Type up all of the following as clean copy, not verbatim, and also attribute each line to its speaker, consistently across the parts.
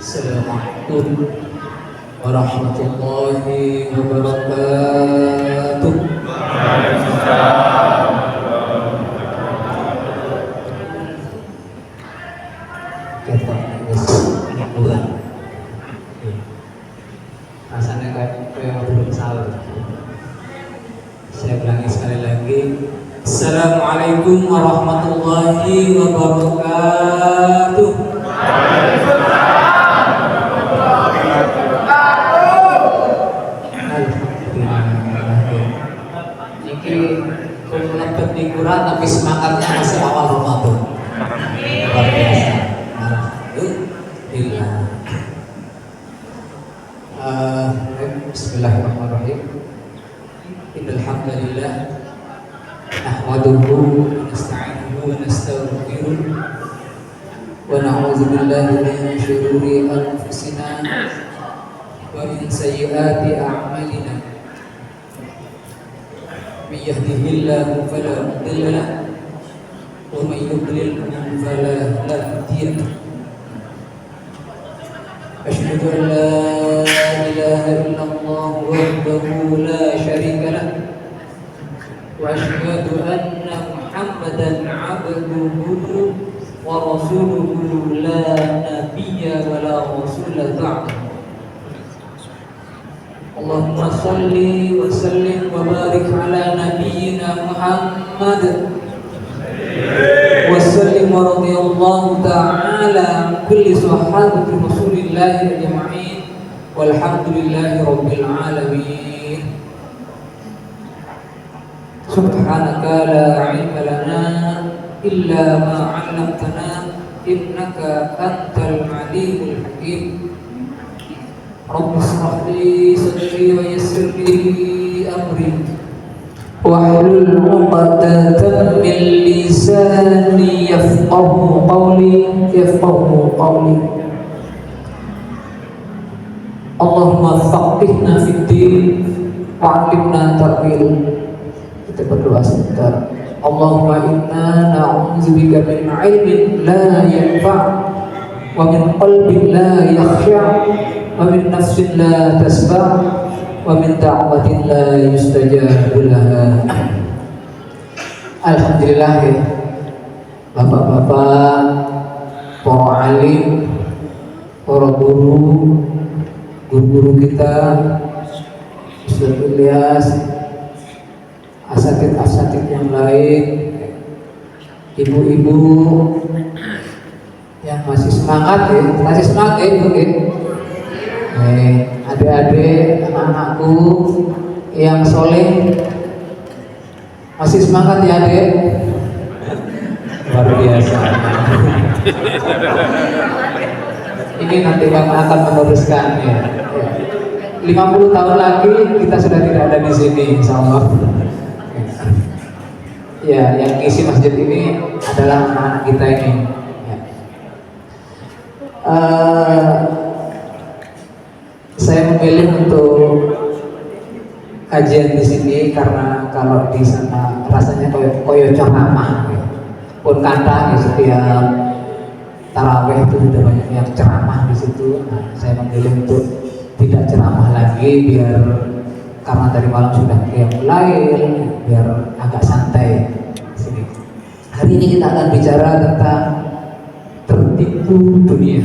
Speaker 1: Assalamualaikum warahmatullahi wabarakatuh. Kita ini bulan. Rasanya kayak belum sahur. Saya ulangi sekali lagi. Assalamualaikum warahmatullahi wabarakatuh. Lebih kurang tapi semangatnya masih awal Ramadan. Luar biasa. Alhamdulillah. Bismillahirrahmanirrahim. Innal hamdalillah nahmaduhu wa nasta'inuhu wa nastaghfiruh wa na'udzu billahi min shururi anfusina wa min sayyiati a'malina. من يهده الله فلا مضل له ومن يضلل فلا هادي له أشهد أن لا إله إلا الله وحده لا شريك له وأشهد أن محمدا عبده ورسوله لا نبي ولا رسول بعده اللهم صل وسلم وبارك على نبينا محمد وسلم ورضي الله تعالى عن كل صحابة رسول الله أجمعين والحمد لله رب العالمين. سبحانك لا علم لنا إلا ما علمتنا إنك أنت العليم الحكيم. رب اشرح لي صدري ويسر لي أمري واحلل عقدة من لساني يفقهوا قولي اللهم فقهنا في الدين وعلمنا تأويل. Kita berdoa sebentar. Allahumma inna na'udzubika min ilmin la yanfa' wa min qalbin la yakhsha' wa min nafsin la tasba' wa min da'watin la yustajabu laha. Alhamdulillah ya bapak-bapak, para alim, para guru kita, Ustaz Ilyas, asatid yang lain, ibu-ibu yang masih semangat ya, ibu ya. Adik-adik, anak-anakku yang soleh, masih semangat ya adik? Luar biasa. Ini nanti Bapak akan meneruskan ya. 50 tahun lagi kita sudah tidak ada di sini, insyaallah. Ya, yang isi masjid ini adalah anak-anak kita ini. Saya memilih untuk kajian di sini karena kalau di sana rasanya koyo ceramah, pun kata ya, setiap taraweh itu sudah banyak yang ceramah di situ. Nah, saya memilih untuk tidak ceramah lagi biar karena dari malam sudah qiyamul lail, biar agak santai di sini. Hari ini kita akan bicara tentang tertipu dunia.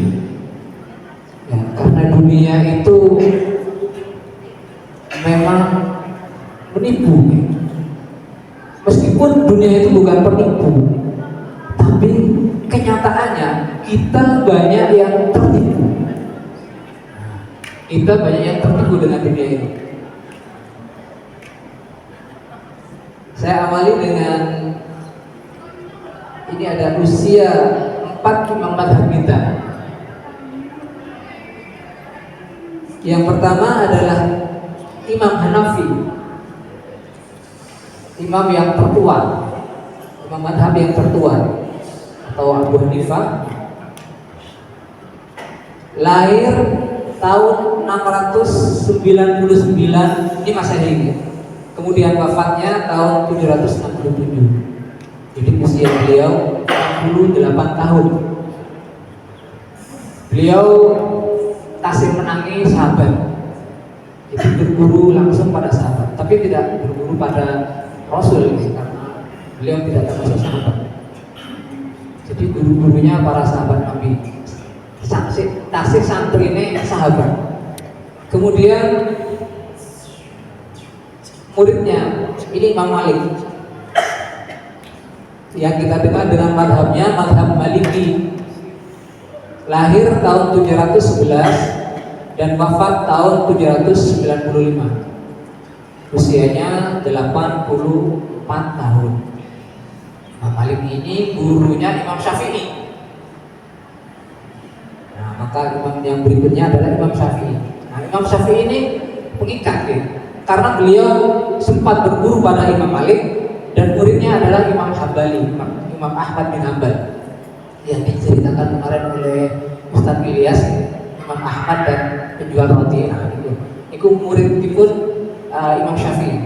Speaker 1: Ya, karena dunia itu memang menipu ya. Meskipun dunia itu bukan penipu, tapi kenyataannya kita banyak yang tertipu. Kita banyak yang tertipu dengan dunia ini. Saya awali dengan ini ada usia 4 imam mazhab kita. Yang pertama adalah Imam Hanafi, imam yang tertua, imam mazhab yang tertua, atau Abu Hanifah, lahir tahun 699 ini Masehi. Kemudian wafatnya tahun 767. Jadi usia beliau 68 tahun. Beliau tasih menangi sahabat. Jadi berguru langsung pada sahabat, tapi tidak berguru pada Rasul karena beliau tidak termasuk sahabat. Jadi guru-gurunya para sahabat Nabi. Tasih santri ini sahabat. Kemudian muridnya ini Imam Malik yang kita dengar dengan madhabnya, madhab Maliki. Lahir tahun 711 dan wafat tahun 795. Usianya 84 tahun. Imam Malik ini gurunya Imam Syafi'i. Nah, maka imam yang berikutnya adalah Imam Syafi'i. Nah, Imam Syafi'i ini pengikat ya, karena beliau sempat berguru pada Imam Malik dan muridnya adalah Imam Hambali, Imam Ahmad bin Hanbal yang diceritakan kemarin oleh Ustaz Ilyas, Imam Ahmad dan penjual roti. Nah, itu murid pun Imam Syafi'i.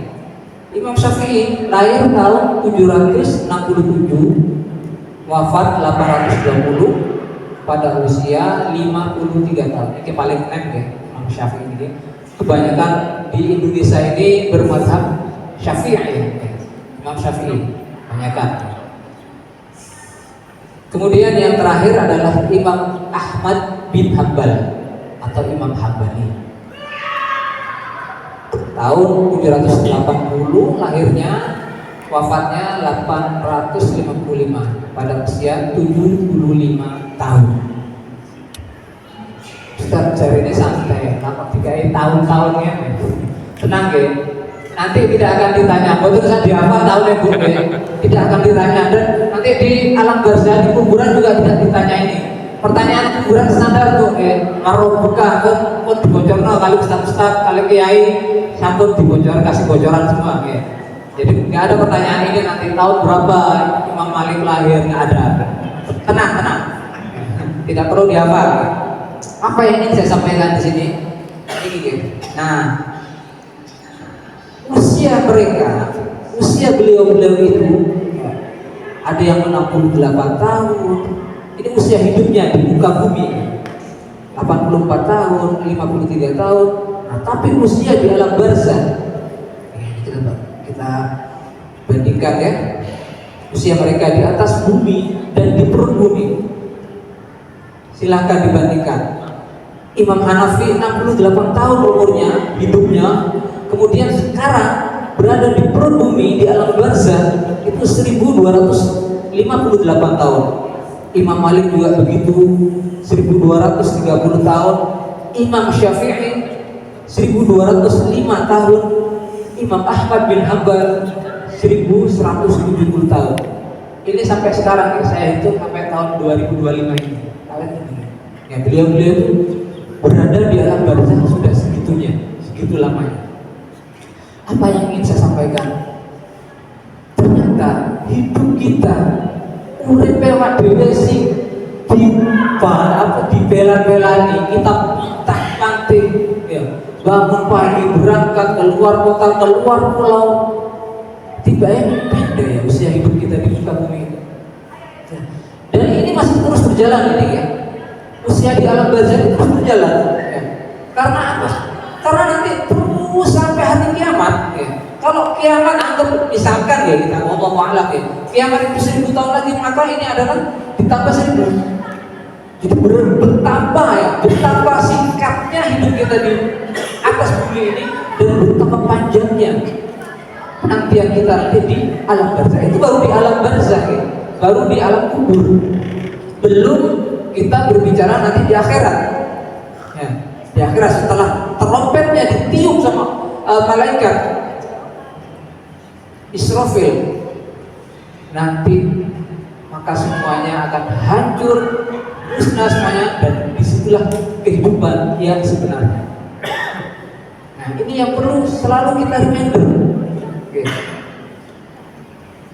Speaker 1: Imam Syafi'i lahir tahun 767, wafat 820 pada usia 53 tahun. Ini paling enak ya Imam Syafi'i ini. Kebanyakan di Indonesia ini bermadhab Syafi'i ya. Imam Syafi'i kebanyakan. Kemudian yang terakhir adalah Imam Ahmad bin Hanbal atau Imam Hambali. Tahun 780 lahirnya, wafatnya 855 pada usia 75 tahun. Ustaz jari ini santai, kenapa dikai tahun-tahunnya? Tenang ya, nanti tidak akan ditanya. Betul saya dihafal tahunnya bu, tidak akan ditanya. Dan nanti di alam barzah di kuburan juga tidak ditanya ini. Pertanyaan kuburan standar tuh, karo buka, kok dibocorno kali ustaz-ustaz, kali kiai, sampun dibocor, kasih bocoran semua. Jadi nggak ada pertanyaan ini nanti tahun berapa Imam Malik lahir, nggak ada. Tenang, tidak perlu dihafal. Apa yang ingin saya sampaikan di sini? Ini, nah, usia mereka, usia beliau-beliau itu ada yang 68 tahun. Ini usia hidupnya di muka bumi 84 tahun, 53 tahun. Nah, tapi usia di alam barzah kita bandingkan ya, usia mereka di atas bumi dan di perut bumi. Silahkan dibandingkan. Imam Hanafi 68 tahun umurnya, hidupnya, kemudian sekarang berada di perut bumi di alam barzah itu 1258 tahun. Imam Malik juga begitu, 1230 tahun. Imam Syafi'i 1205 tahun. Imam Ahmad bin Hanbal 1170 tahun. Ini sampai sekarang ya, saya hitung sampai tahun 2025 ini. Ya, beliau-beliau itu berada di alam barzah sudah segitunya, segitu lamanya. Apa yang ingin saya sampaikan? Ternyata hidup kita urip awak dhewe sing dibela-belani, kita tak-tanting ya, bangun pagi berangkat keluar kota, keluar pulau, tiba-tiba beda ya usia hidup kita di muka bumi ini. Dan ini masih terus berjalan ini ya, usia di alam barzah itu terus berjalan ya. Karena apa? Karena nanti terus sampai hari kiamat ya. Kalau kiamat anggap misalkan ya, kita ngomong alam ya, kiamat itu 1000 tahun lagi, maka ini adalah ditambah 1000. Jadi bertambah ya, betapa singkatnya hidup kita di atas bumi ini dan betapa panjangnya penantian kita nanti di alam barzah. Itu baru di alam barzah ya, baru di alam kubur. Belum kita berbicara nanti di akhirat. Ya, di akhirat setelah trompetnya ditiup sama malaikat Israfil, nanti maka semuanya akan hancur, musnah semuanya, dan disitulah kehidupan yang sebenarnya. Nah, ini yang perlu selalu kita remember. Oke.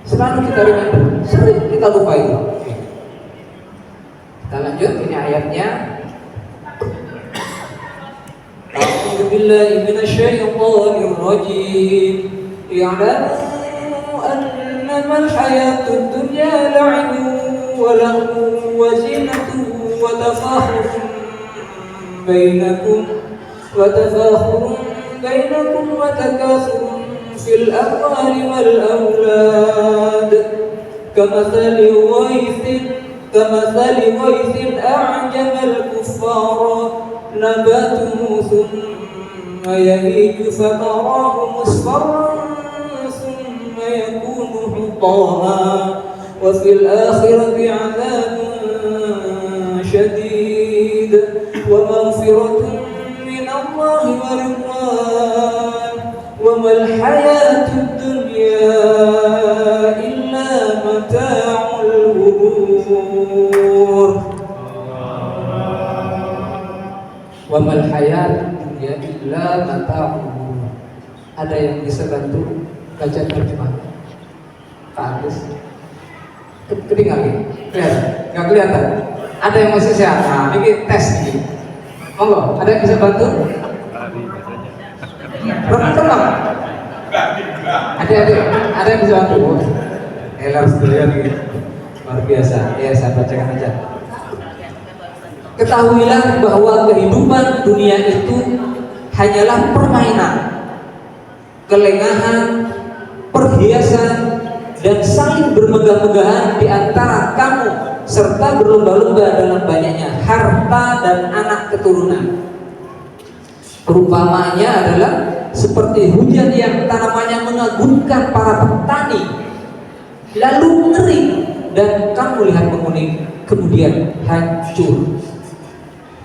Speaker 1: Selalu kita remember, sering kita lupa itu. Oke. Kita lanjut, ini ayatnya. A'udzu billahi minasyaitonir rajim. Ya'lamu أنما الحياة الدنيا لعب ولهو وزينة وتفاخر بينكم وتكاثر في الأموال والأولاد كمثل غيث أعجب الكفار نباته ثم يهيج فتراه مصفرا ثم يكون حطاما وفي الآخرة عذاب شديد ومغفرة من الله ورضوان وما الحياة الدنيا إلا متاع الغرور وما الحياة الدنيا إلا متاع الغرور. Ada yang bisa bantu baca terjemah? Pak Agus, kedengaran? Nggak kelihatan? Ada yang masih sehat? Nah, ini tes ini. Monggo, ada yang bisa bantu? Tolong. Ada yang bisa bantu? Harus dilihat ini. Luar biasa. Ya, saya bacakan aja. Ketahuilah bahwa kehidupan dunia itu hanyalah permainan, kelengahan, perhiasan, dan saling bermegah-megahan di antara kamu, serta berlomba-lomba dalam banyaknya harta dan anak keturunan. Perumpamaannya adalah seperti hujan yang tanamannya mengagumkan para petani, lalu mengering dan kamu lihat menguning, kemudian hancur.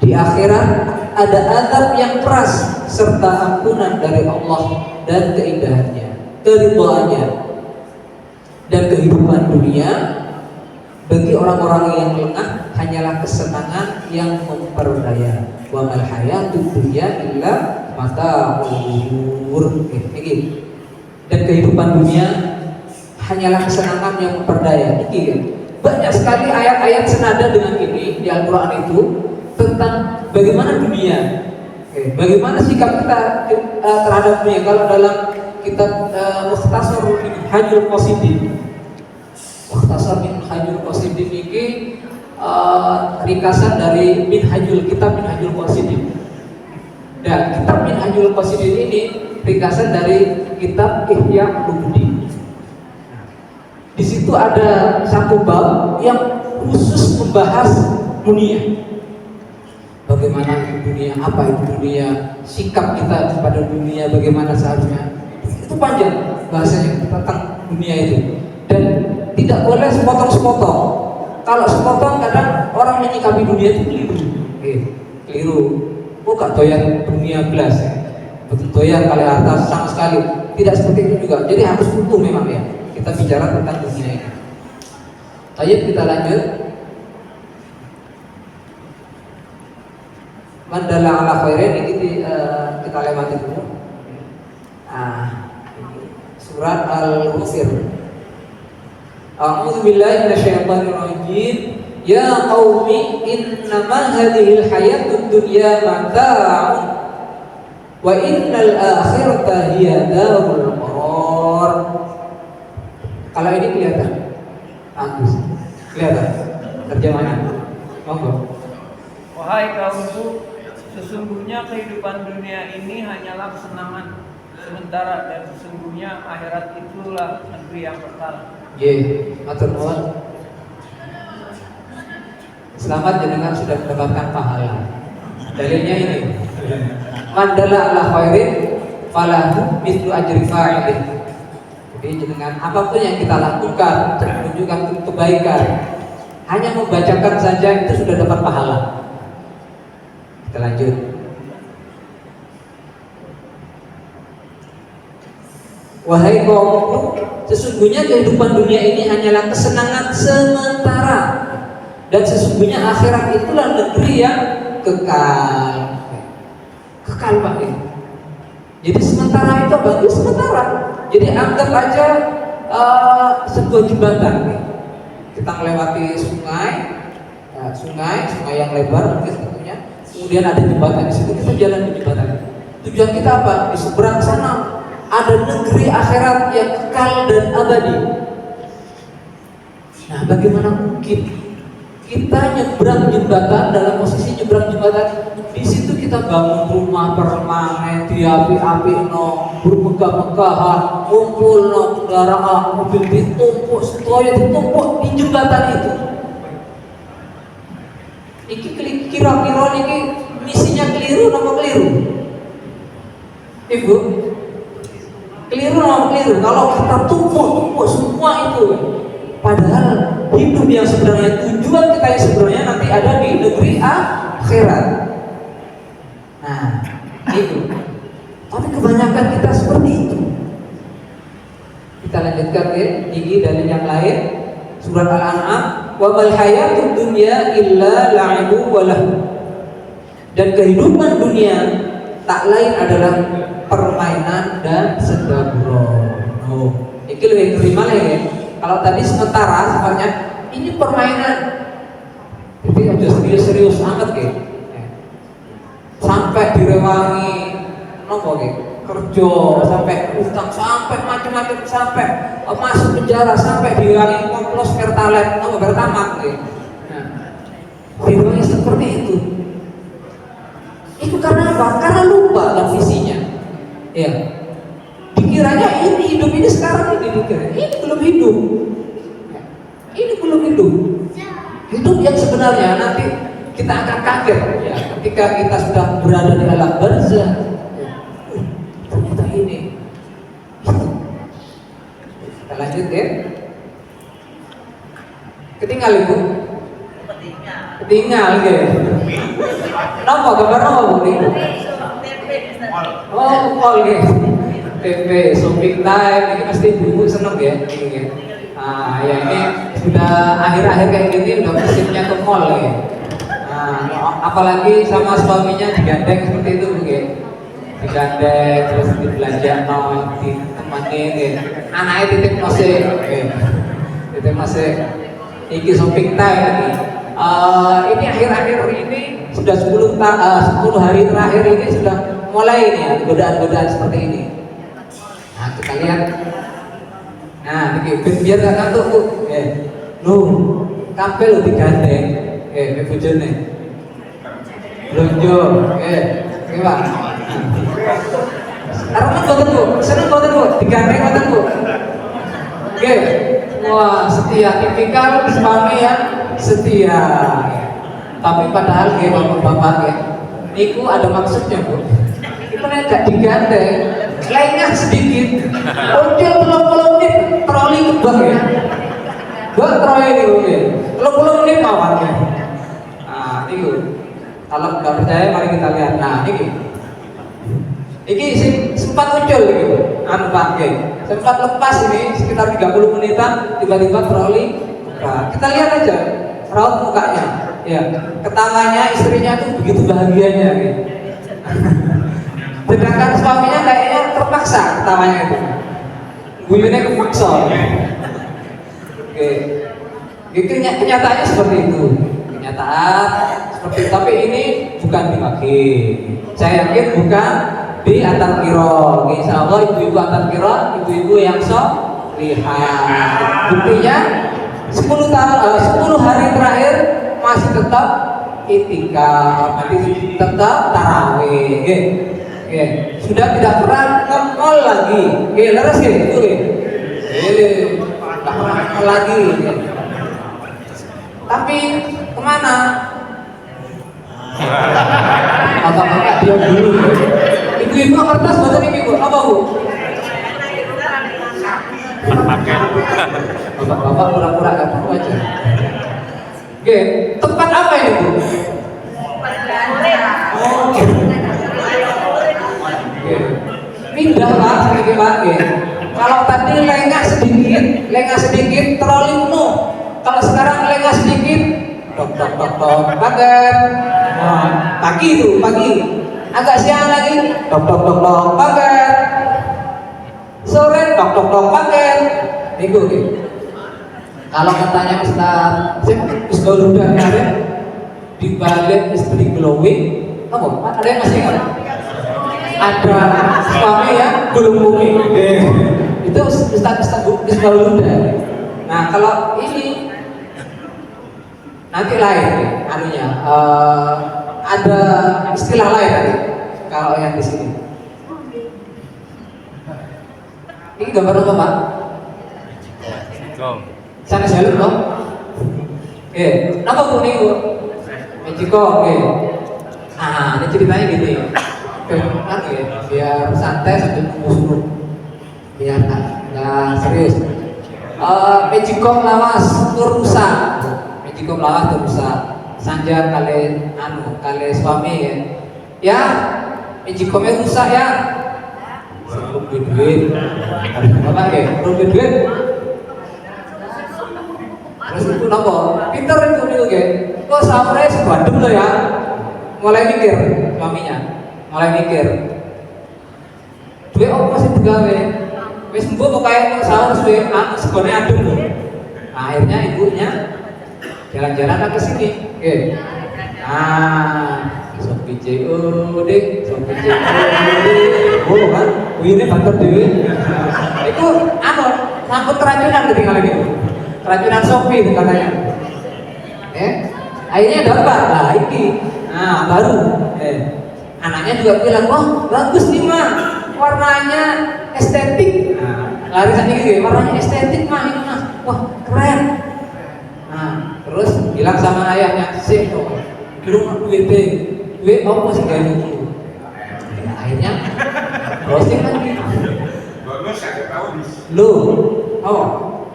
Speaker 1: Di akhirat ada azab yang keras serta ampunan dari Allah dan keindahannya, keridhaannya. Dan kehidupan dunia bagi orang-orang yang lengah hanyalah kesenangan yang memperdaya. Wa mal hayatud dunya illa mata'ul ghurur. Dan kehidupan dunia hanyalah kesenangan yang memperdaya. Banyak sekali ayat-ayat senada dengan ini di Al-Qur'an itu tentang bagaimana dunia, bagaimana sikap kita terhadap dunia. Kalau dalam kitab Mukhtasar Minhajul Qasidin, Mukhtasar Minhajul Qasidin ini ringkasan dari kitab Minhajul Qasidin. Dan kitab Minhajul Qasidin ini ringkasan dari kitab Ihya Ulumuddin. Di situ ada satu bab yang khusus membahas dunia. Bagaimana dunia, apa itu dunia, sikap kita kepada dunia, bagaimana seharusnya. Itu panjang bahasanya tentang dunia itu. Dan tidak boleh sepotong-sepotong. Kalau sepotong kadang orang menyikapi dunia itu keliru. Keliru. Oh, gak doyan dunia belas, betul doyan kali atas sama sekali. Tidak seperti itu juga. Jadi harus utuh memang ya. Kita bicara tentang dunia ini. Ayo kita lanjut. Mandala ala khairin ini kita lewati dulu. Surat Al-Ghafir. A'udzu billahi minasyaitonir rajim. Ya qaumi innama hadhil hayatud dunya mata'un wa innal akhirata hiya darul qarar. Kalau ini kelihatan? Agus. Kelihatan? Terjemahan. Monggo.
Speaker 2: Wahai kaumku, sesungguhnya kehidupan dunia ini hanyalah kesenangan sementara dan sesungguhnya akhirat itulah negeri yang kekal.
Speaker 1: Matur nuwun. Selamat jenengan sudah mendapatkan pahala. Dalilnya ini. Mandala ala khairin falahu mithlu ajri fa'ilih. Jadi jenengan apapun yang kita lakukan menunjukkan kebaikan, hanya membacakan saja itu sudah dapat pahala. Kita lanjut. Wahai kaumku, sesungguhnya kehidupan dunia ini hanyalah kesenangan sementara dan sesungguhnya akhirat itulah negeri yang kekal. Kekal Pak ya. Jadi sementara itu bagi sementara. Jadi anggap aja sebuah jembatan. Kita melewati sungai yang lebar mungkin tentunya. Kemudian ada jembatan di situ, kita jalan di jembatan. Tujuan kita apa? Di seberang sana ada negeri akhirat yang kekal dan abadi. Nah, bagaimana mungkin kita nyebrang jembatan, dalam posisi nyebrang jembatan, di situ permanen diapi-api no bermegah-megahan kumpul no kendaraan mobil ditumpuk semuanya ditumpuk di jembatan itu. Iki kira-kira ini misinya keliru atau keliru? Ibu, keliru atau keliru? Kalau kita tumpuk semua itu, padahal hidup yang sebenarnya, tujuan kita yang sebenarnya nanti ada di negeri akhirat. Nah, itu. Tapi kebanyakan kita seperti itu. Kita lanjutkan ya, ini dari yang lain, surat Al-An'am. Wa mal hayatud dunya illa la'ibu wa lahu. Dan kehidupan dunia tak lain adalah permainan dan sedabro. Oh, ini lebih terima ya. Kalau tadi sementara sifatnya ini permainan. Jadi udah serius amat gitu. Sampai direwangi nopo gitu. Kerja sampai utang sampai macam-macam sampai masuk penjara sampai diulangi komplos pertalite atau bertamak gitu. Nah, seperti itu. Itu karena apa? Karena lupa dan visinya. Ya. Dikiranya ini hidup ini sekarang ini dikira. Ini belum hidup. Ini belum hidup. Hidup yang sebenarnya nanti kita akan kaget ya ketika kita sudah berada di alam barzah. Ternyata ini. Kita lanjut ya. Ketinggal ibu. Ketinggal gitu. Kenapa gambar apa bu? Oh mall gitu. TV, shopping time ini pasti ibu seneng ya. Nah ya ini sudah akhir-akhir kayak gini udah musimnya ke mall ya. Nah, apalagi sama suaminya digandeng seperti itu bu ya. Digandeng terus dibelanja ditemani gitu. Anaknya titip masih titip masih iki shopping time ini. Ini akhir-akhir ini sudah 10 hari terakhir ini sudah mulai nih ya godaan-godaan seperti ini. Nah kita lihat. Nah ini biar gak ngantuk bu. Lu kape lu digandeng. Bojone. Lonjo. Gimana? Arep boten bu, seneng boten bu, digandeng boten bu. Oke, wah setia, tipikal suami yang setia. Tapi padahal ya bapak-bapak ya, niku ada maksudnya bu. Itu nek gak digandeng, lengah sedikit, udah 30 menit troli kebak ya. Buat troli ini bu ya, 30 menit mawar ya. Nah niku, kalau nggak percaya mari kita lihat. Nah ini sempat muncul gitu, sempat lepas ini sekitar 30 menitan tiba-tiba troli. Nah, kita lihat aja raut mukanya, ya, ketawanya istrinya tuh begitu bahagianya gitu. Sedangkan suaminya kayaknya terpaksa ketawanya itu, guyonnya kepaksa. Oke, itu kenyataannya seperti itu, kenyataan seperti itu. Tapi ini bukan dimaki, saya yakin bukan di antar kiro. Insya Allah ibu-ibu antar kiro, ibu-ibu yang sok lihat. Buktinya 10 hari terakhir masih tetap itikaf, masih tetap tarawih. Sudah tidak pernah nge-mall lagi. Leres gitu. Tidak pernah nge-mall lagi. Tapi kemana? Bapak-bapak diam dulu. Ibu-ibu kertas buatan ini bu, apa bu? Bapak-bapak pura-pura gak tahu aja. Oke, tempat apa ini bu? Oh, pindah pak, sedikit pak. Kalau tadi lengah sedikit, troli penuh. Kalau sekarang lengah sedikit, tok, pagar. Pagi itu, pagi. Agak siang lagi, tok, pagar. Sore, tok, pagar. Minggu nih. Kalau katanya Ustaz, saya Ustaz udah kemarin di balik istri glowing, apa? Ada yang masih ingat? Ada suami yang glowing. Itu Ustaz udah. Nah kalau ini nanti lain, anunya ada istilah lain nanti. kalau yang di sini. Ini gambar apa Pak? Sana jalur dong. Nama Bu nih Bu? Mexico, ini ceritanya gini. Kan biar santai sambil nunggu biar nggak serius. Mexico lawas Turusa, Mexico lawas Turusa. Sanjar kali suami ya. Ya, Mexico rusak ya. Rugi duit. Apa ya? Rugi duit. Terus itu nopo? Pinter itu nih oke. Kok sahurnya sebadem lo ya? Mulai mikir suaminya, mulai mikir. Duit apa sih digawe? Wis mbok pokoke sahur suwe segone adem lho. Akhirnya ibunya jalan-jalan ke sini. Sopi CEO deh, sopi CEO. Oh kan, ini banter dewe. Itu sangkut keracunan ketinggalan gitu. Keracunan Sopi itu katanya. Akhirnya dapat lah ini. Baru. Anaknya juga bilang, wah bagus nih mah, warnanya estetik. Larisan ini warnanya estetik mah ini mah, wah keren. Terus bilang sama ayahnya, sih belum duit apa sih gak dulu. Akhirnya browsing lagi.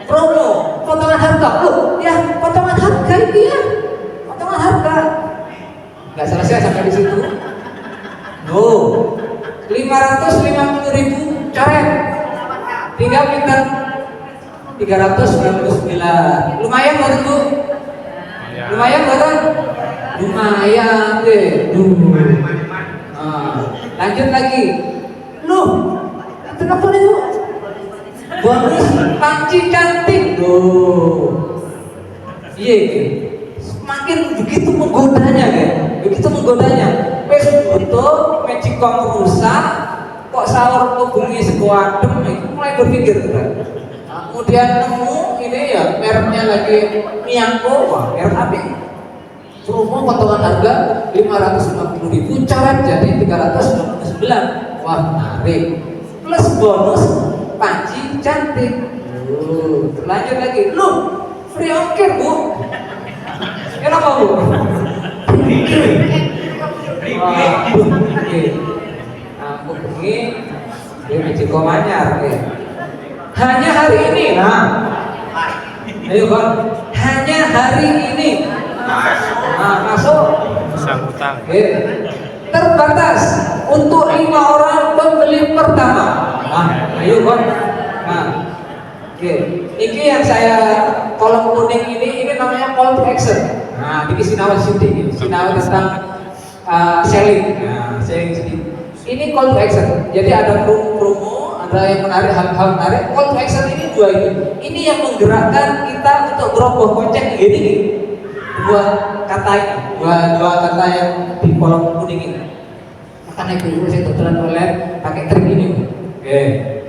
Speaker 1: Promo, potongan harga. Ya potongan harga ini ya, potongan harga. Gak selesai sampai di situ. 550.000 coret. Tinggal minta 399. Lumayan kan Bu? Lumayan kan? Lumayan deh. Lanjut lagi. Loh, kenapa nih Bu? Bonus panci cantik. Iya, semakin begitu menggodanya kan? Begitu menggodanya. Wes foto Mexico rusak, kok sahur kebengi sekuadem, itu mulai berpikir kan? Kemudian nemu ini ya mereknya lagi Miangko, wah merek apa? Promo potongan harga 550.000 coret jadi 399. Wah menarik. Plus bonus panci cantik. Lanjut lagi. Loh, free ongkir Bu. Kenapa Bu? Aku pergi di Mexico Manyar. Hanya hari ini, ayo Bang, hanya hari ini. Masuk.
Speaker 3: Sangkutang.
Speaker 1: Terbatas untuk 5 orang pembeli pertama. Ayo Bang. Ini yang saya kolom kuning ini namanya call to action. Ini Sinawa Shooting, Sinawa tentang selling. Selling sedikit. Ini call to action. Jadi ada promo, ada yang menarik, hal-hal menarik. Call to action ini dua ini. Ini yang menggerakkan kita untuk beroboh kocek ini. Dua kata ini, dua kata yang di kolom kuning ini. Makanya dulu saya tutulan oleh pakai trik ini.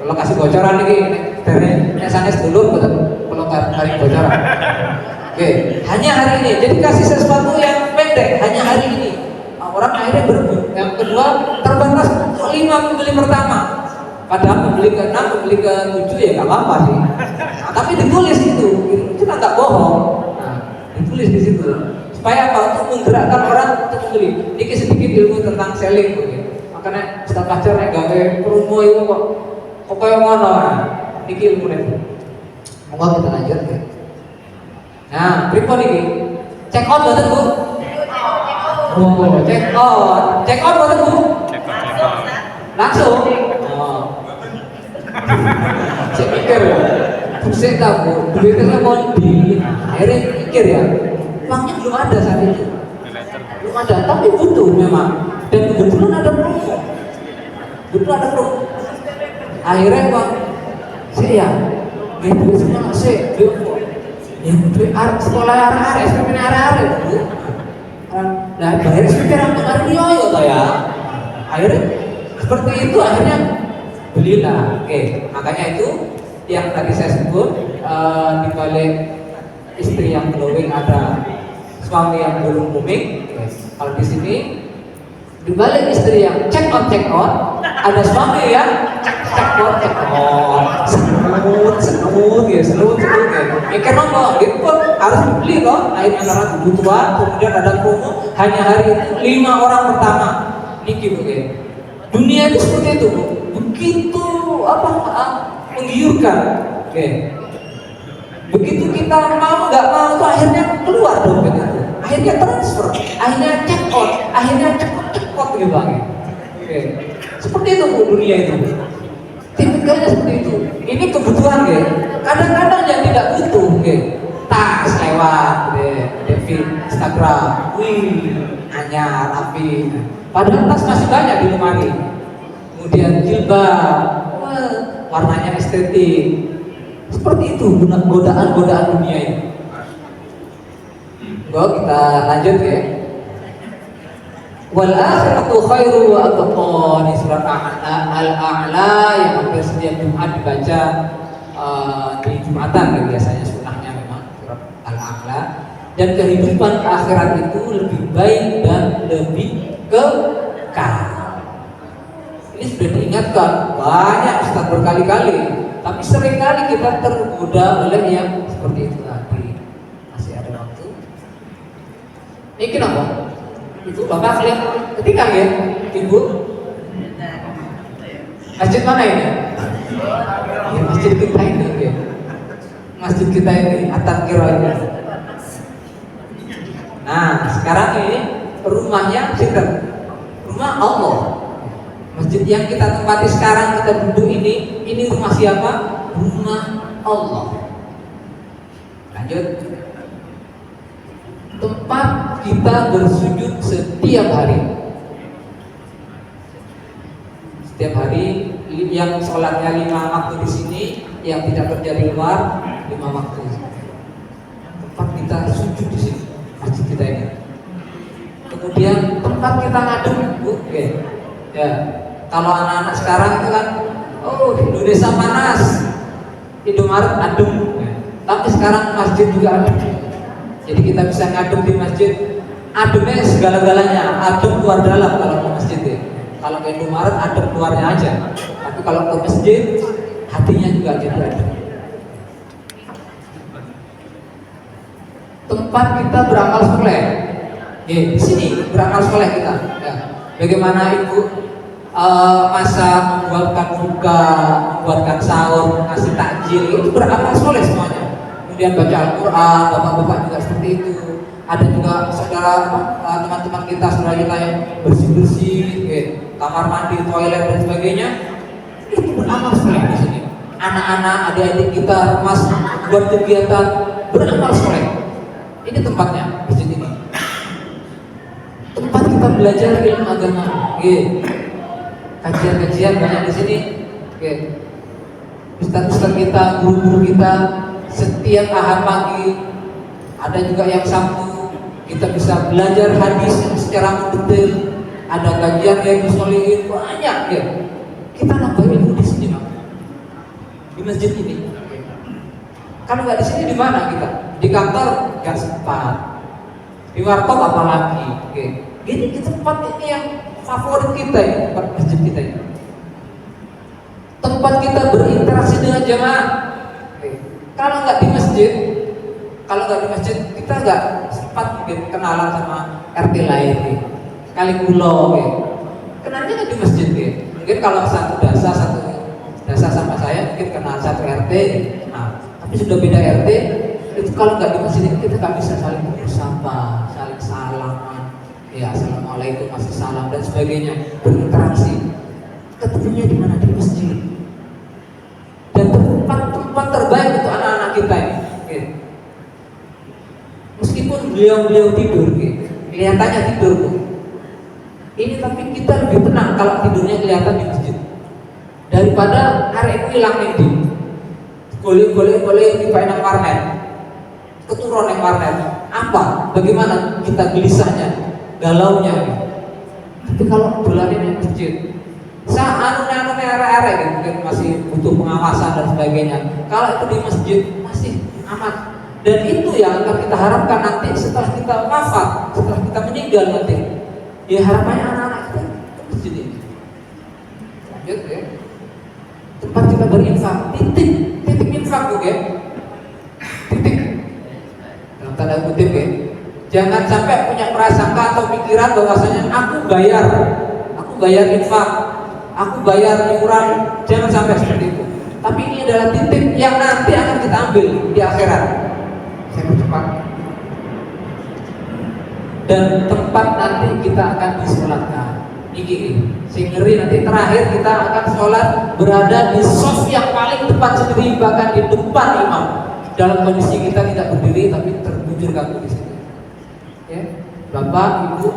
Speaker 1: Kalau kasih bocoran ini dari SMS dulu kalau tarik bocoran. Hanya hari ini. Jadi kasih sesuatu yang pendek, hanya hari ini. Orang akhirnya berebut. Yang kedua terbatas untuk 5 pembeli pertama. Padahal pembeli ke 6, pembeli ke 7 ya nggak apa-apa sih. Tapi ditulis itu kan nggak bohong. Ditulis di situ. Supaya apa? Untuk menggerakkan orang untuk membeli. Ini sedikit ilmu tentang selling. Makanya Ustaz Fajar nek gawe promo itu kok koyo ngono. Iki ilmu nek. Monggo kita lanjut ya. Nah, pripun iki? Check out boten Bu? Check out boten Bu?
Speaker 3: Check out.
Speaker 1: Langsung. Saya pikir buset tak Bu, duitnya mau di akhirnya pikir ya, uangnya belum ada saat itu. Belum ada, tapi butuh memang. Dan kebetulan ada promo. Akhirnya Pak, saya duit semua saya duit sekolah arah-arah, SPP arah-arah Bu. Nah, bayar SPP arah-arah ya. Akhirnya seperti itu akhirnya belilah. Makanya itu yang tadi saya sebut di balik istri yang glowing ada suami yang belum booming. Kalau di sini Di balik istri yang check out, ada suami yang check out. Senut ya. Mikir nopo, gitu harus beli loh. Akhirnya karena kebutuhan, kemudian ada promo. Hanya hari itu 5 orang pertama niki bu. Dunia itu seperti itu bu. Begitu menggiurkan. Begitu kita mau nggak mau tuh akhirnya keluar dompet itu. Akhirnya transfer, akhirnya check out, akhirnya cekot gitu bang. Seperti itu bu dunia itu. Tipikalnya seperti itu. Ini kebutuhan ya. Kadang-kadang yang tidak butuh, tas lewat, Devi Instagram, hanya rapi. Padahal tas masih banyak di lemari. Kemudian jilbab, warnanya estetik. Seperti itu godaan-godaan dunia ini. Kita lanjut ya. Wal akhiratu khairu wa abqa, di surat Al-A'la yang hampir setiap Jumat dibaca di Jumatan biasanya sunnahnya memang surat Al-A'la. Dan kehidupan akhirat itu lebih baik dan lebih kekal. Ini sudah diingatkan banyak Ustaz berkali-kali, tapi seringkali kita tergoda oleh yang seperti itu tadi. Masih ada waktu. Ini kenapa? Itu Bapak lihat ketika ya, Ibu. Masjid mana ini? Ya, masjid kita ini ya. Masjid kita ini At-Tadhkirah ini. Nah, sekarang ini rumahnya sinten? Rumah Allah. Masjid yang kita tempati sekarang, kita duduk ini rumah siapa? Rumah Allah. Lanjut. Tempat kita bersujud setiap hari. Setiap hari yang sholatnya 5 waktu di sini, yang tidak kerja di luar 5 waktu. Tempat kita sujud di sini, masjid kita ini. Kemudian tempat kita ngadem, ya. Kalau anak-anak sekarang itu kan, di Indonesia panas, Indomaret adem. Tapi sekarang masjid juga adem. Jadi kita bisa ngadem di masjid. Ademnya segala-galanya, adem luar dalam kalau ke masjid ya. Kalau ke Indomaret adem luarnya aja. Tapi kalau ke masjid, hatinya juga jadi adem. Tempat kita beramal soleh. Di sini beramal soleh kita. Ya. Bagaimana ibu masak, membuatkan buka, membuatkan sahur, ngasih takjil, itu beramal soleh semuanya. Kemudian baca Al-Quran, bapak-bapak juga seperti itu. Ada juga saudara teman-teman kita, saudara kita yang bersih-bersih, kamar mandi, toilet dan sebagainya. Itu beramal soleh di sini. Anak-anak, adik-adik kita mas buat kegiatan beramal soleh. Ini tempatnya di sini. Tempat kita belajar ilmu agama. Kajian-kajian banyak di sini. Ustaz-ustaz kita, guru-guru kita setiap Ahad pagi, ada juga yang Sabtu kita bisa belajar hadis secara detail. Ada kajian yang disolihin banyak ya. Kita nambah ilmu di sini, di masjid ini. Kalau nggak di sini di mana kita? Di kantor nggak sempat. Di warkop apalagi. Jadi kita tempat ini yang favorit kita ya, tempat masjid kita ini. Tempat kita berinteraksi dengan jamaah. Kalau nggak di masjid, kita nggak sempat kenalan sama RT lain nih. Kali pulau, kenalnya nggak di masjid Mungkin kalau satu dasa sama saya mungkin kenal satu RT. Nah, tapi sudah beda RT, itu kalau nggak di masjid kita nggak bisa saling bersapa, saling salaman. Ya, assalamualaikum, masih salam dan sebagainya, berinteraksi. Ketemunya di mana? Di masjid. Dan tempat terbaik untuk anak-anak kita ini. Meskipun beliau tidur, kelihatannya tidur tuh. Ini tapi kita lebih tenang kalau tidurnya kelihatan di masjid. Daripada hari itu hilang nih di golek-golek di nang warnet, keturun yang warnet. Apa? Bagaimana kita gelisahnya? Galaunya. Tapi kalau bulanin yang masjid, anu ere mungkin masih butuh pengawasan dan sebagainya. Kalau itu di masjid masih aman. Dan itu yang akan kita harapkan nanti setelah kita wafat, setelah kita meninggal nanti. Ya harapannya anak-anak kita masjid ini. Lanjut ya. Tempat kita berinfak, titik infak ya. Titik. Dalam tanda kutip ya. Jangan sampai punya prasangka atau pikiran bahwasanya aku bayar infak, aku bayar iuran. Jangan sampai seperti itu. Tapi ini adalah titik yang nanti akan kita ambil di akhirat. Saya percepat. Dan tempat nanti kita akan disolatkan. Ini sehingga nanti terakhir kita akan sholat berada di shaf yang paling depan sendiri, bahkan di depan imam. Dalam kondisi kita tidak berdiri tapi terbujur kaki di situ. Ya, Bapak, Ibu,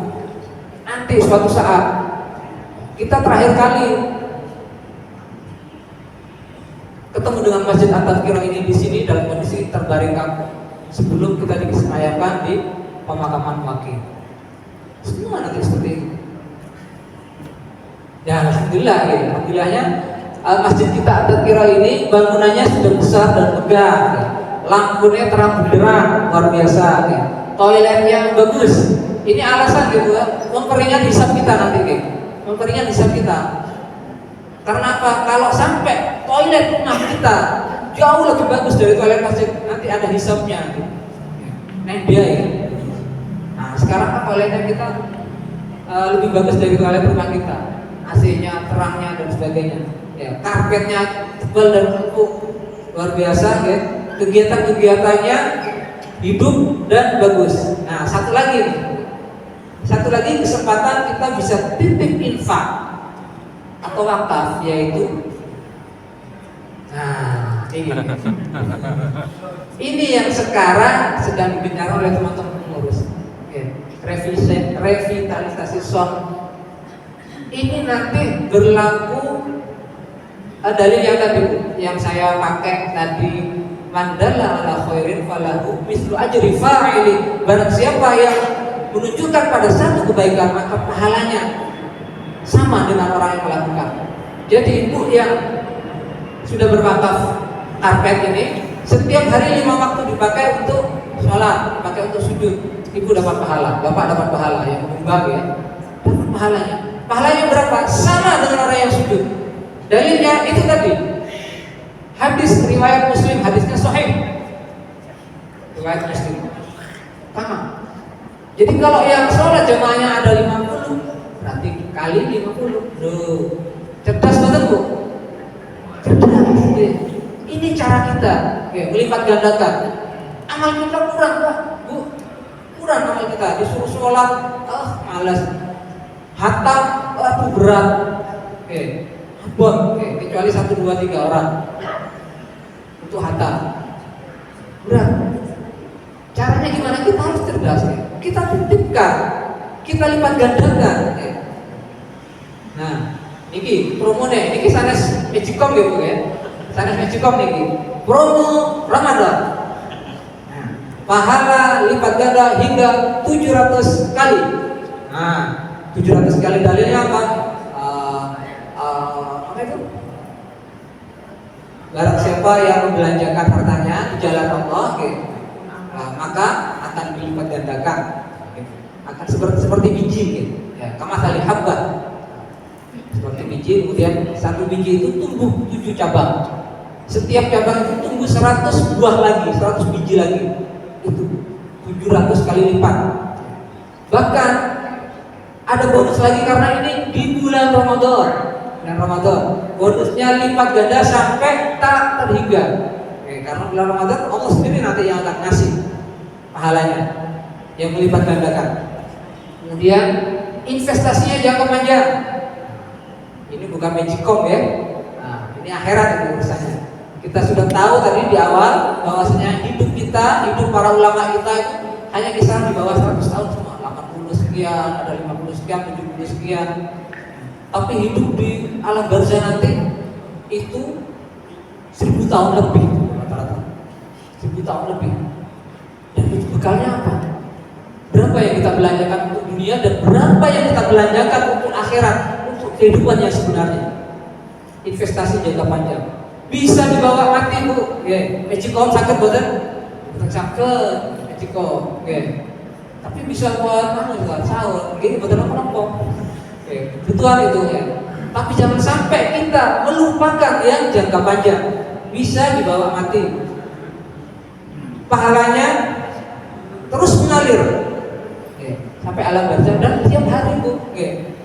Speaker 1: nanti suatu saat kita terakhir kali ketemu dengan Masjid At-Tadhkirah ini di sini dalam kondisi terbaring kaku sebelum kita disemayamkan di pemakaman wakil. Semua nanti seperti itu. Ya, alhamdulillah ya. Alhamdulillahnya masjid kita At-Tadhkirah ini bangunannya sudah besar dan megah. Ya. Lampunya terang benderang, luar biasa. Ya. Toiletnya bagus. Ini alasan gitu ya, memperingat hisab kita nanti gitu. Memperingat hisab kita. Karena apa? Kalau sampai toilet rumah kita jauh lebih bagus dari toilet masjid, nanti ada hisabnya. Gitu. Nah, dia ya. Nah, sekarang kan toiletnya kita lebih bagus dari toilet rumah kita. AC-nya, terangnya dan sebagainya. Ya, karpetnya tebal dan empuk, luar biasa ya. Kegiatan-kegiatannya hidup dan bagus. Nah, satu lagi kesempatan kita bisa titip infak atau wakaf, yaitu ini yang sekarang sedang dibicarakan oleh teman-teman pengurus. Revitalisasi sound. Ini nanti berlaku dalil yang tadi yang saya pakai tadi, mandala ala khairin falahu mislu ajri fa'ili. Barang siapa yang menunjukkan pada satu kebaikan maka pahalanya sama dengan orang yang melakukan. Jadi ibu yang sudah berwakaf karpet ini setiap hari 5 waktu dipakai untuk sholat, dipakai untuk sujud, ibu dapat pahala, bapak dapat pahala, yang menyumbang ya dapat pahalanya. Pahalanya berapa? Sama dengan orang yang sujud. Dalilnya itu tadi hadis riwayat Muslim, hadisnya sahih. Riwayat Muslim. Sama. Jadi kalau yang sholat jamaahnya ada 50, berarti kali 50. Loh, cerdas banget Bu. Cerdas. Ini cara kita melipat gandakan. Amal kita kurang lah, Bu. Kurang amal kita. Disuruh sholat, malas. Hatam, berat. Kecuali 1, 2, 3 orang untuk hatam. Berat. Caranya gimana? Kita harus cerdas. Kita titipkan, kita lipat gandakan. Nah, ini promo nih, ini sanes Magicom gitu ya. Sanes Magicom nih, promo Ramadan. Nah, pahala lipat ganda hingga 700 kali. Nah, 700 kali dalilnya apa? Apa itu? Barang siapa yang membelanjakan hartanya di jalan Allah, maka akan dilipat gandakan. Akan seperti biji, ya, kama salih habbah. Seperti biji, kemudian satu biji itu tumbuh 7 cabang. Setiap cabang itu tumbuh 100 buah lagi, 100 biji lagi. Itu 700 kali lipat. Bahkan ada bonus lagi karena ini di bulan Ramadan. Bulan Ramadan, bonusnya lipat ganda sampai tak terhingga. Karena bulan Ramadan Allah sendiri nanti yang akan ngasih pahalanya, yang melipat gandakan. Kemudian investasinya jangka panjang. Ini bukan Magicom ya. Nah, ini akhirat ini urusannya. Kita sudah tahu tadi di awal bahwasanya hidup kita, hidup para ulama kita itu hanya kisaran di bawah 100 tahun semua. 80 sekian, ada 50 sekian, 70 sekian. Tapi hidup di alam barzah nanti itu 1000 tahun lebih rata-rata. 1000 tahun lebih. Dan itu bekalnya apa? Berapa yang kita belanjakan untuk dunia dan berapa yang kita belanjakan untuk akhirat, untuk kehidupan yang sebenarnya. Investasi jangka panjang. Bisa dibawa mati Bu. Magicom sakit boten? Boten sakit Magicom. Tapi bisa buat sahur. Gini boten apa-apa. kebutuhan itu ya. Tapi jangan sampai kita melupakan yang jangka panjang, bisa dibawa mati. Pahalanya terus mengalir sampai alam barzakh dan setiap hari Bu.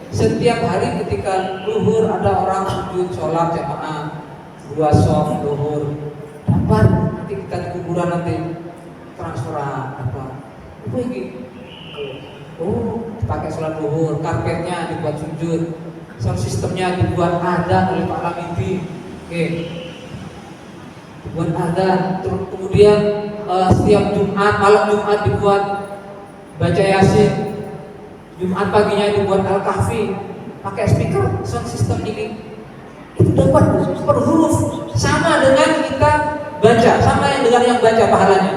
Speaker 1: Setiap hari ketika zuhur ada orang sujud sholat jamaah 2 shaf zuhur, dapat nanti kita di kuburan nanti transferan apa ini dipakai sholat zuhur, karpetnya dibuat sujud, sound sistemnya dibuat ada oleh Pak Lamidi, dibuat ada. Terus kemudian setiap Jumat, malam Jumat dibuat baca Yasin, Jumat paginya dibuat Al-Kahfi, pakai speaker sound system ini. Itu dapat per huruf sama dengan kita baca, sama dengan yang baca pahalanya.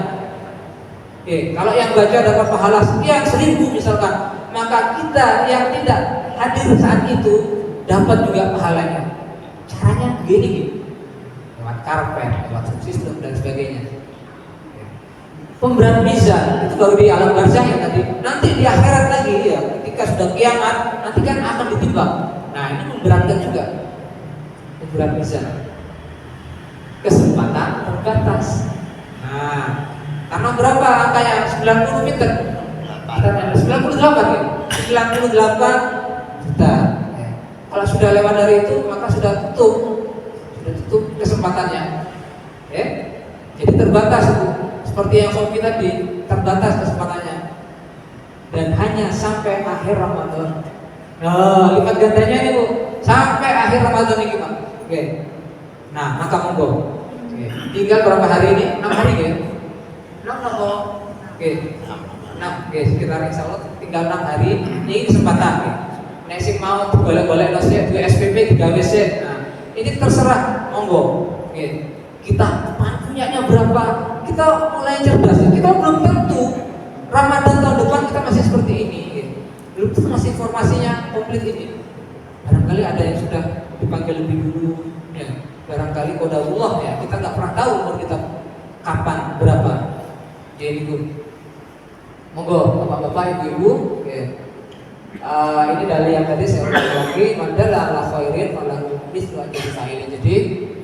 Speaker 1: Kalau yang baca dapat pahala sekian 1000 misalkan, maka kita yang tidak hadir saat itu dapat juga pahalanya. Caranya gini, lewat karpet, lewat sound system dan sebagainya. Pemberian mizan itu baru di alam barzakh ya tadi. Nanti di akhirat lagi ya, ketika sudah kiamat nanti kan akan ditimbang. Nah ini memberatkan juga. Pemberian mizan, kesempatan terbatas. Nah karena berapa angkanya? 90 meter. 98 ya. 98 juta. Kalau sudah lewat dari itu maka sudah tutup kesempatannya. Jadi terbatas itu. Seperti yang Sofi tadi, terbatas kesempatannya dan hanya sampai akhir Ramadan. Nah, lipat gandanya nih Bu, sampai akhir Ramadan ini Pak. Nah, maka monggo. Tinggal berapa hari ini? 6 hari ya? 6 sekitar insya Allah tinggal 6 hari. Ini kesempatan. Nek sing mau boleh-boleh nasi 2 SPP 3 WC. Nah, ini terserah, monggo. Kita punyanya berapa? Kita mulai cerdas. Kita belum tentu Ramadan tahun depan kita masih seperti ini. Belum tentu masih informasinya komplit ini. Barangkali ada yang sudah dipanggil lebih dulu. Barangkali qadarullah ya. Kita nggak pernah tahu umur kita kapan berapa. Jadi itu. Monggo bapak-bapak, ibu-ibu. Ini dari yang tadi saya ulangi lagi. Mandala ala khairin falahu mislu ajri fa'ilin. Jadi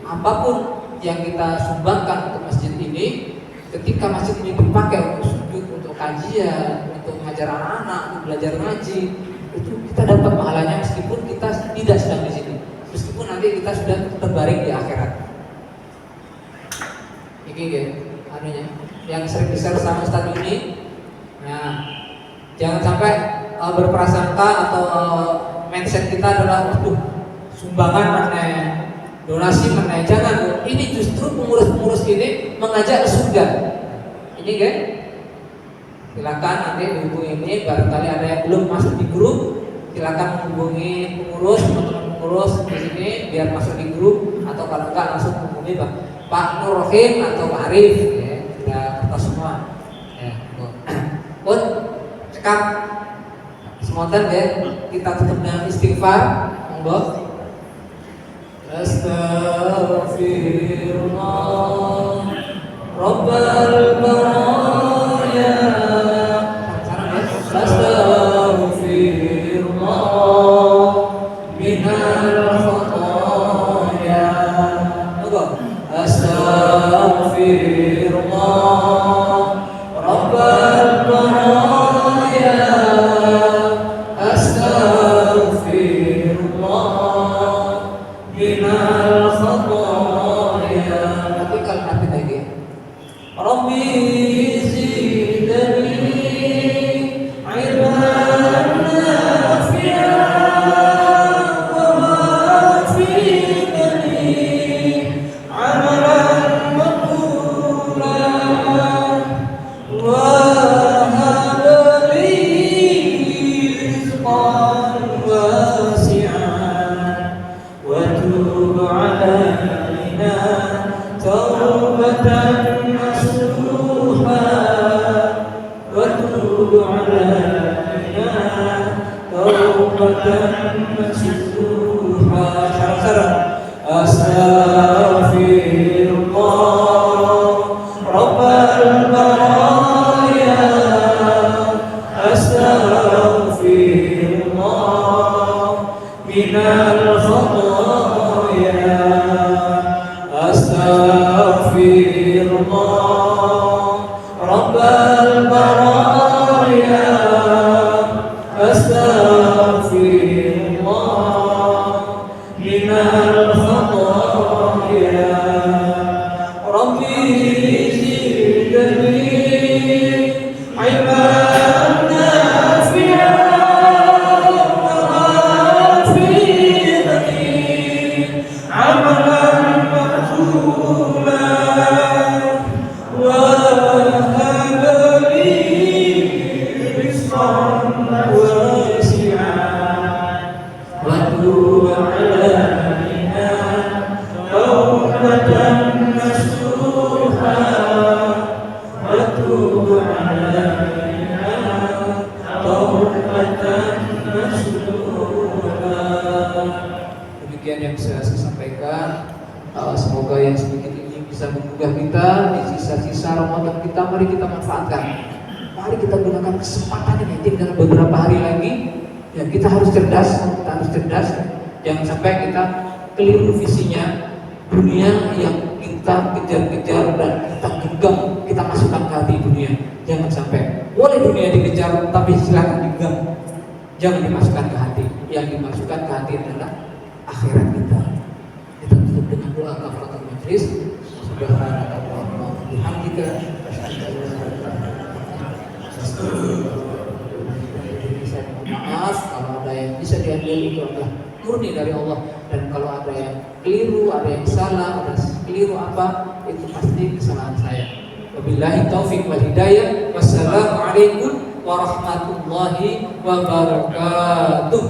Speaker 1: apapun yang kita sumbangkan untuk masjid ini, ketika masjid ini dipakai untuk sujud, untuk kajian, untuk mengajar anak-anak, untuk belajar ngaji, itu kita dapat pahalanya meskipun kita tidak sedang di sini, meskipun nanti kita sudah terbaring di akhirat. Ini anunya, yang sering besar sama Ustaz ini. Nah, jangan sampai berprasangka atau mindset kita adalah sumbangan mana, donasi mana. Jangan, ini justru pengurus-pengurus ini mengajak ke surga. Ini kan? Silakan nanti hubungi ini, barangkali ada yang belum masuk di grup, silakan hubungi pengurus, teman-teman pengurus di sini biar masuk di grup, atau kalau enggak langsung hubungi Pak Nur Rohim atau Pak Arif, ya, sudah atas semua. Pun cekap semonten ya, kita tutup dengan istighfar, monggo. Astaghfirullah Rabbal baraya. Astaghfirullah minal khataya. Astaghfirullah Rabbal baraya. Astaghfirullah minal khataya. Ketika hati lagi Rabbi zidni ilman nafi'an wa wafiqni amalan maqbulan minal khataaya astaghfirullah rabbal baraya astaghfirullah minal khataaya rabbi zidni ilman nafi'an wa'afidni amalan maqbulan wa hab li rizqan wasi'an wa tub 'alaina tawbatan nasuha wa tub 'alaina tawbatan nasuha. Demikian yang bisa saya sampaikan. Semoga yang sedikit ini bisa menggugah kita di sisa-sisa Ramadan kita. Mari kita manfaatkan. Mari kita gunakan kesempatan ini. Tinggal beberapa hari lagi. Ya, kita harus cerdas. Jangan sampai kita keliru visinya. Dunia yang kita kejar-kejar dan kita genggam, kita masukkan ke hati dunia. Jangan sampai. Boleh dunia dikejar, tapi silakan digenggam. Jangan dimasukkan ke hati. Yang dimasukkan ke hati adalah akhirat kita. Kita tutup dengan doa kafaratul majlis. Subhanallah bihamdika maaf kalau ada yang bisa diambil itu adalah murni dari Allah, dan kalau ada yang keliru, ada yang salah, ada keliru apa, itu pasti kesalahan saya. Wabillahi taufiq wal hidayah. Wassalamualaikum warahmatullahi wabarakatuh.